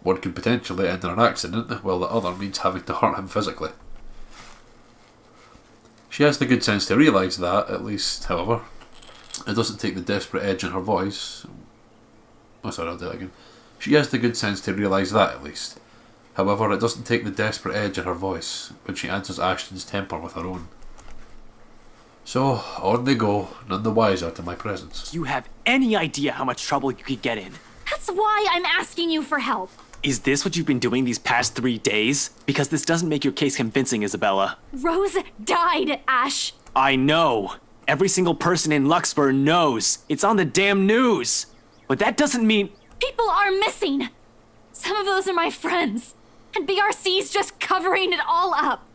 One could potentially end in an accident, while the other means having to hurt him physically. She has the good sense to realise that, at least, however. It doesn't take the desperate edge in her voice. Oh, sorry, I'll do that again. She has the good sense to realise that, at least. However, it doesn't take the desperate edge in her voice when she answers Ashton's temper with her own. So, on they go, none the wiser to my presence. Do you have any idea how much trouble you could get in? That's why I'm asking you for help. Is this what you've been doing these past 3 days? Because this doesn't make your case convincing, Isabella. Rose died, Ash. I know. Every single person in Luxburg knows. It's on the damn news. But that doesn't mean... People are missing. Some of those are my friends. And BRC's just covering it all up.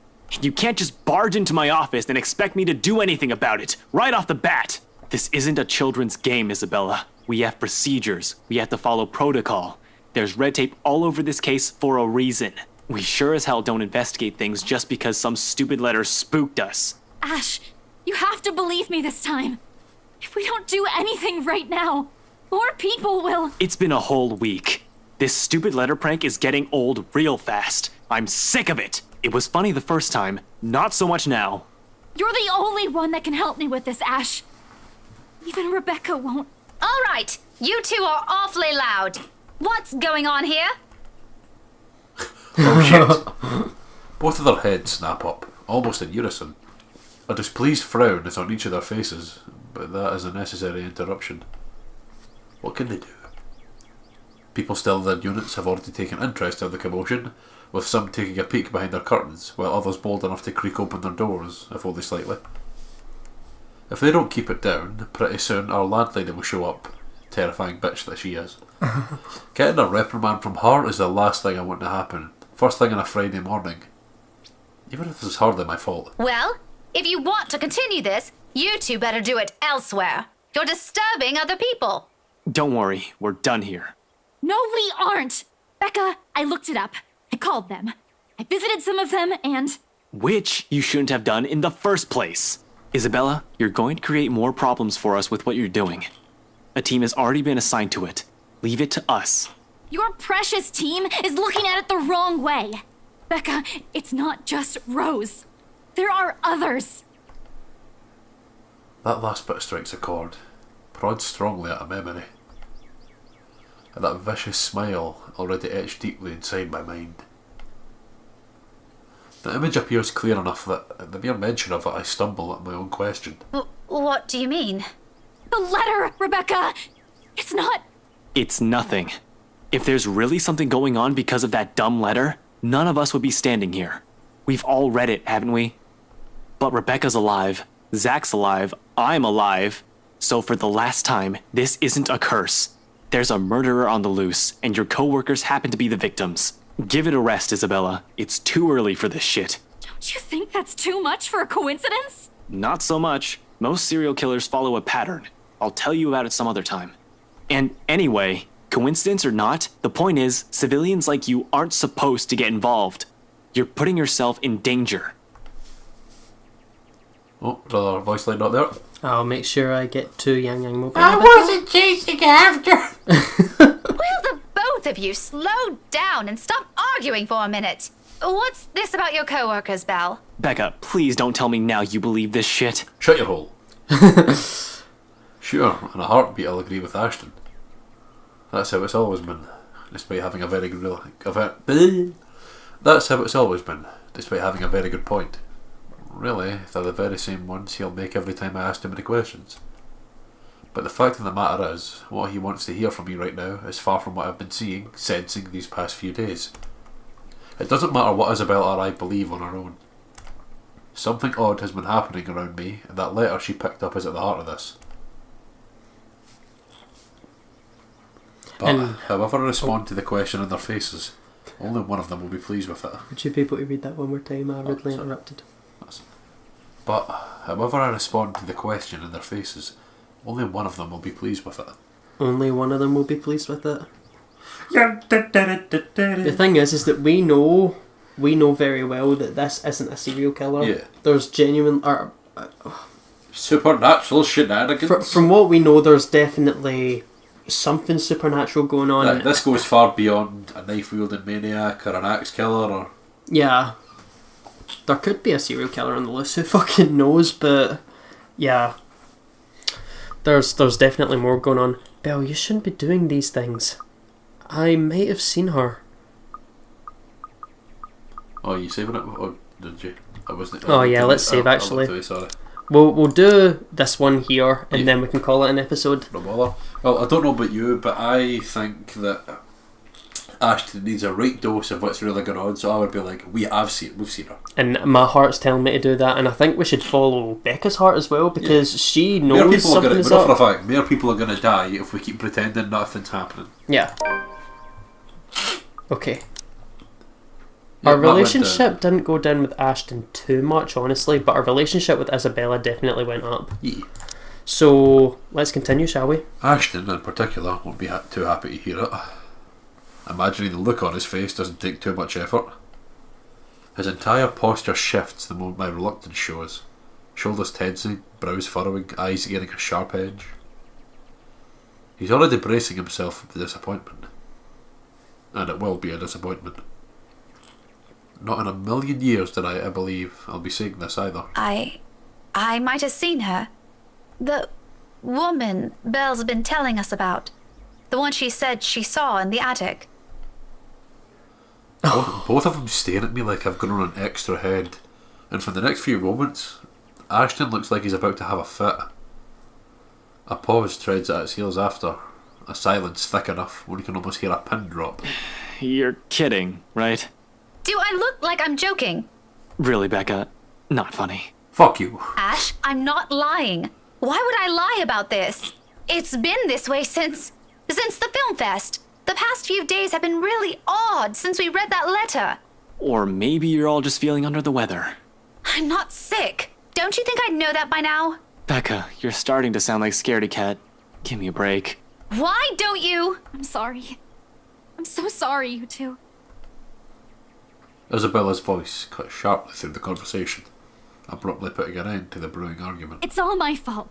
You can't just barge into my office and expect me to do anything about it, right off the bat. This isn't a children's game, Isabella. We have procedures. We have to follow protocol. There's red tape all over this case for a reason. We sure as hell don't investigate things just because some stupid letter spooked us. Ash, you have to believe me this time. If we don't do anything right now, more people will. It's been a whole week. This stupid letter prank is getting old real fast. I'm sick of it. It was funny the first time, not so much now. You're the only one that can help me with this, Ash. Even Rebecca won't. All right, you two are awfully loud. What's going on here? Oh shit. Both of their heads snap up, almost in unison. A displeased frown is on each of their faces, but that is a necessary interruption. What can they do? People still in their units have already taken interest in the commotion, with some taking a peek behind their curtains, while others bold enough to creak open their doors, if only slightly. If they don't keep it down, pretty soon our landlady will show up, terrifying bitch that she is. Getting a reprimand from her is the last thing I want to happen, first thing on a Friday morning. Even if this is hardly my fault. Well, if you want to continue this, you two better do it elsewhere. You're disturbing other people. Don't worry, we're done here. No, we aren't. Becca, I looked it up. I called them. I visited some of them and... Which you shouldn't have done in the first place. Isabella, you're going to create more problems for us with what you're doing. A team has already been assigned to it. Leave it to us. Your precious team is looking at it the wrong way. Becca, it's not just Rose. There are others. That last bit strikes a chord, prods strongly at a memory. And that vicious smile already etched deeply inside my mind. The image appears clear enough that at the mere mention of it I stumble at my own question. What do you mean? The letter, Rebecca! It's not... It's nothing. If there's really something going on because of that dumb letter, none of us would be standing here. We've all read it, haven't we? But Rebecca's alive, Zach's alive, I'm alive. So for the last time, this isn't a curse. There's a murderer on the loose, and your co-workers happen to be the victims. Give it a rest, Isabella. It's too early for this shit. Don't you think that's too much for a coincidence? Not so much. Most serial killers follow a pattern. I'll tell you about it some other time. And anyway, coincidence or not, the point is, civilians like you aren't supposed to get involved. You're putting yourself in danger. Oh, another voice line not there. I'll make sure I get to Yang Yang Mobile. I wasn't chasing after. Will the both of you slow down and stop arguing for a minute? What's this about your coworkers, Belle? Becca, please don't tell me now you believe this shit. Shut your hole. Sure, in a heartbeat I'll agree with Ashton. That's how it's always been, despite having a very good... That's how it's always been, despite having a very good point. Really, they're the very same ones he'll make every time I ask him any questions. But the fact of the matter is, what he wants to hear from me right now is far from what I've been seeing, sensing these past few days. It doesn't matter what Isabella or I believe on our own. Something odd has been happening around me, and that letter she picked up is at the heart of this. But however I respond to the question in their faces, only one of them will be pleased with it. Would you be able to read that one more time? I rudely interrupted. But however I respond to the question in their faces, only one of them will be pleased with it. Only one of them will be pleased with it. The thing is that we know very well that this isn't a serial killer. Yeah. There's genuine... Supernatural shenanigans. From what we know, there's definitely something supernatural going on. This goes far beyond a knife-wielding maniac or an axe killer or... Yeah. There could be a serial killer on the loose, who fucking knows, but... Yeah. There's definitely more going on. Belle, you shouldn't be doing these things. I might have seen her. Oh, you saving it? Or did you? I wasn't... Oh yeah, let's save actually. Sorry. We'll do this one here, and then we can call it an episode. No bother. Well, I don't know about you, but I think that Ashton needs a right dose of what's really going on, so I would be like, we've seen her. And my heart's telling me to do that, and I think we should follow Becca's heart as well, because she knows something's up. For a fact, more people are going to die if we keep pretending nothing's happening. Yeah. Okay. Our relationship didn't go down with Ashton too much, honestly, but our relationship with Isabella definitely went up. Yeah. So, let's continue, shall we? Ashton, in particular, won't be too happy to hear it. Imagining the look on his face doesn't take too much effort. His entire posture shifts the moment my reluctance shows. Shoulders tensing, brows furrowing, eyes gaining a sharp edge. He's already bracing himself for the disappointment. And it will be a disappointment. Not in a million years did I believe I'll be saying this either. I might have seen her. The woman Belle's been telling us about. The one she said she saw in the attic. Both of them stare at me like I've grown an extra head. And for the next few moments, Ashton looks like he's about to have a fit. A pause treads at its heels after. A silence thick enough when you can almost hear a pin drop. You're kidding, right? Do I look like I'm joking? Really, Becca? Not funny. Fuck you. Ash, I'm not lying. Why would I lie about this? It's been this way since the film fest. The past few days have been really odd since we read that letter. Or maybe you're all just feeling under the weather. I'm not sick. Don't you think I'd know that by now? Becca, you're starting to sound like Scaredy Cat. Give me a break. Why don't you? I'm sorry. I'm so sorry, you two. Isabella's voice cut sharply through the conversation, abruptly putting an end to the brewing argument. It's all my fault.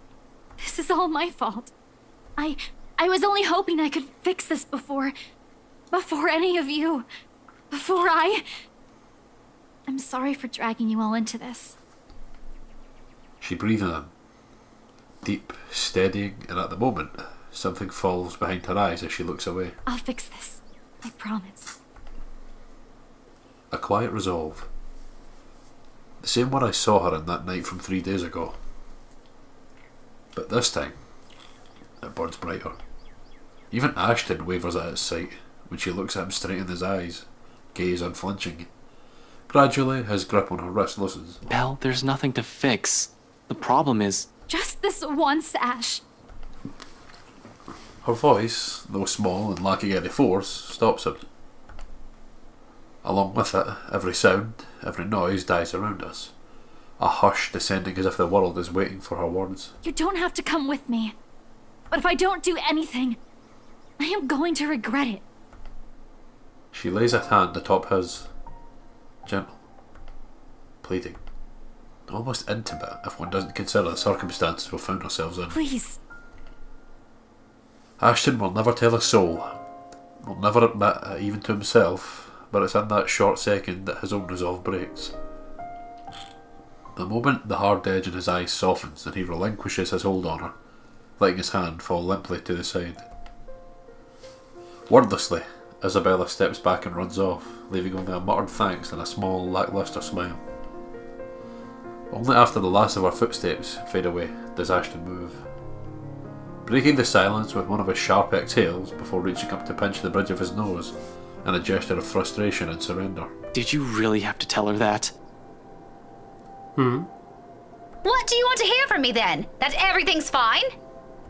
This is all my fault. I was only hoping I could fix this before any of you. I'm sorry for dragging you all into this. She breathes in, deep, steadying, and at the moment, something falls behind her eyes as she looks away. I'll fix this. I promise. A quiet resolve. The same one I saw her in that night from 3 days ago. But this time, it burns brighter. Even Ashton wavers at its sight when she looks at him straight in his eyes, gaze unflinching. Gradually, his grip on her wrist loosens. Belle, there's nothing to fix. The problem is... Just this once, Ash. Her voice, though small and lacking any force, stops him. Along with it, every sound, every noise dies around us. A hush descending as if the world is waiting for her words. You don't have to come with me. But if I don't do anything, I am going to regret it. She lays a hand atop his, gentle, pleading, almost intimate if one doesn't consider the circumstances we found ourselves in. Please. Ashton will never tell a soul, will never admit it even to himself, but it's in that short second that his own resolve breaks. The moment the hard edge in his eyes softens and he relinquishes his hold on her, letting his hand fall limply to the side. Wordlessly, Isabella steps back and runs off, leaving only a muttered thanks and a small, lacklustre smile. Only after the last of her footsteps fade away does Ashton move, breaking the silence with one of his sharp exhales before reaching up to pinch the bridge of his nose in a gesture of frustration and surrender. Did you really have to tell her that? What do you want to hear from me then? That everything's fine?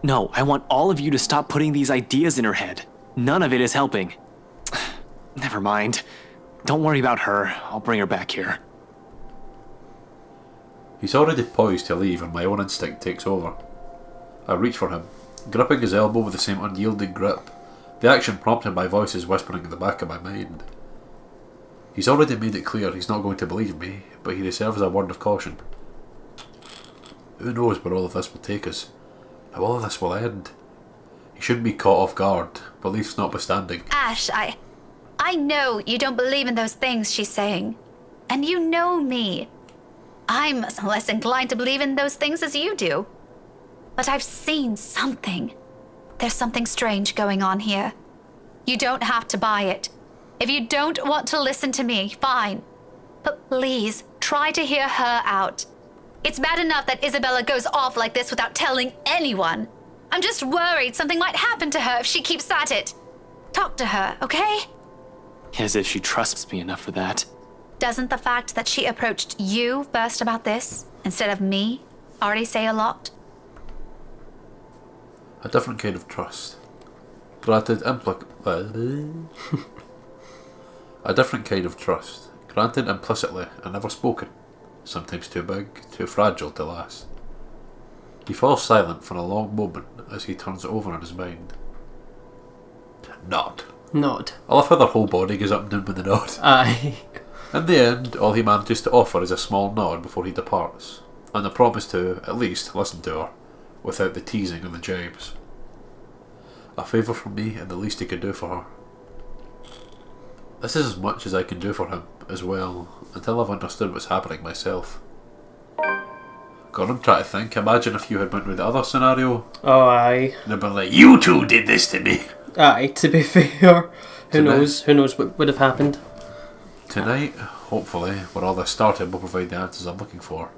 No, I want all of you to stop putting these ideas in her head. None of it is helping. Never mind. Don't worry about her. I'll bring her back here. He's already poised to leave and my own instinct takes over. I reach for him, gripping his elbow with the same unyielding grip, the action prompted by voices whispering in the back of my mind. He's already made it clear he's not going to believe me, but he deserves a word of caution. Who knows where all of this will take us, how all of this will end. He shouldn't be caught off guard, beliefs notwithstanding. Ash, I know you don't believe in those things she's saying. And you know me. I'm less inclined to believe in those things as you do. But I've seen something. There's something strange going on here. You don't have to buy it. If you don't want to listen to me, fine. But please, try to hear her out. It's bad enough that Isabella goes off like this without telling anyone. I'm just worried something might happen to her if she keeps at it. Talk to her, okay? As if she trusts me enough for that. Doesn't the fact that she approached you first about this, instead of me, already say a lot? A different kind of trust. Granted A different kind of trust, granted implicitly and never spoken, sometimes too big, too fragile to last. He falls silent for a long moment as he turns it over in his mind. Nod. Nod. I love how their whole body goes up and down with the nod. Aye. In the end, all he manages to offer is a small nod before he departs, and a promise to, at least, listen to her, without the teasing and the jibes. A favour from me and the least he can do for her. This is as much as I can do for him, as well, until I've understood what's happening myself. God, I'm trying to think. Imagine if you had went with the other scenario. Oh, aye. They'd been like, you two did this to me. Aye, to be fair. Who Tonight. knows? Who knows what would have happened? Tonight, hopefully, where all this started, will provide the answers I'm looking for.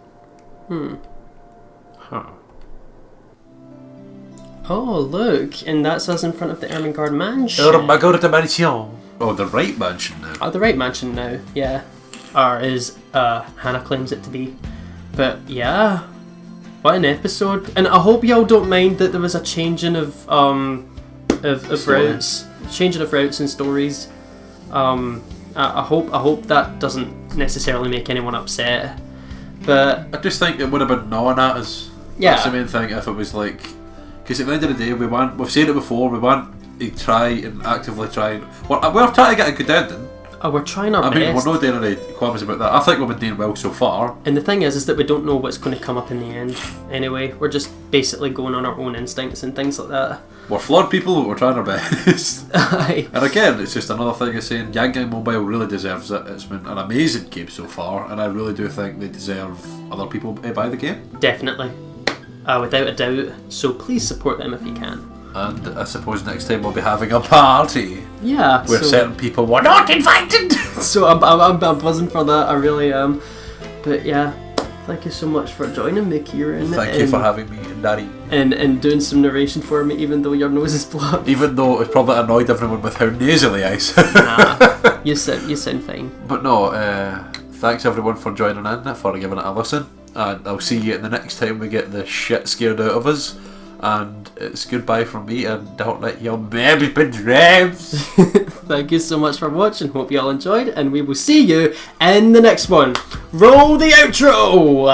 Huh. Oh, look. And that's us in front of the Ermengarde mansion. Oh, the right mansion now. Oh, the right mansion now, yeah. Or as Hannah claims it to be. But yeah, what an episode. And I hope y'all don't mind that there was a changing of routes. Changing of routes and stories. I hope that doesn't necessarily make anyone upset. But I just think it would have been gnawing at us. Yeah. That's the main thing, if it was like... Because at the end of the day, we've said it before, we want to try and actively try and... We're trying to get a good ending. we're trying our best. I mean, we're not doing any qualms about that. I think we've been doing well so far. And the thing is that we don't know what's going to come up in the end. Anyway, we're just basically going on our own instincts and things like that. We're flawed people, but we're trying our best. Aye. And again, it's just another thing of saying Yang Gang Mobile really deserves it. It's been an amazing game so far, and I really do think they deserve other people to buy the game. Definitely. Without a doubt. So please support them if you can. And I suppose next time we'll be having a party. Yeah. Where certain people were not invited. So I'm buzzing for that. I really am. But yeah, thank you so much for joining me, Kieran. Thank you for having me, Daddy. And doing some narration for me, even though your nose is blocked. Even though it's probably annoyed everyone with how nasally I sound. Nah, you sound fine. But no, thanks everyone for joining in, for giving it a listen. And I'll see you the next time we get the shit scared out of us. And it's goodbye from me, and don't let your baby be dreams. Thank you so much for watching. Hope you all enjoyed, and we will see you in the next one. Roll the outro!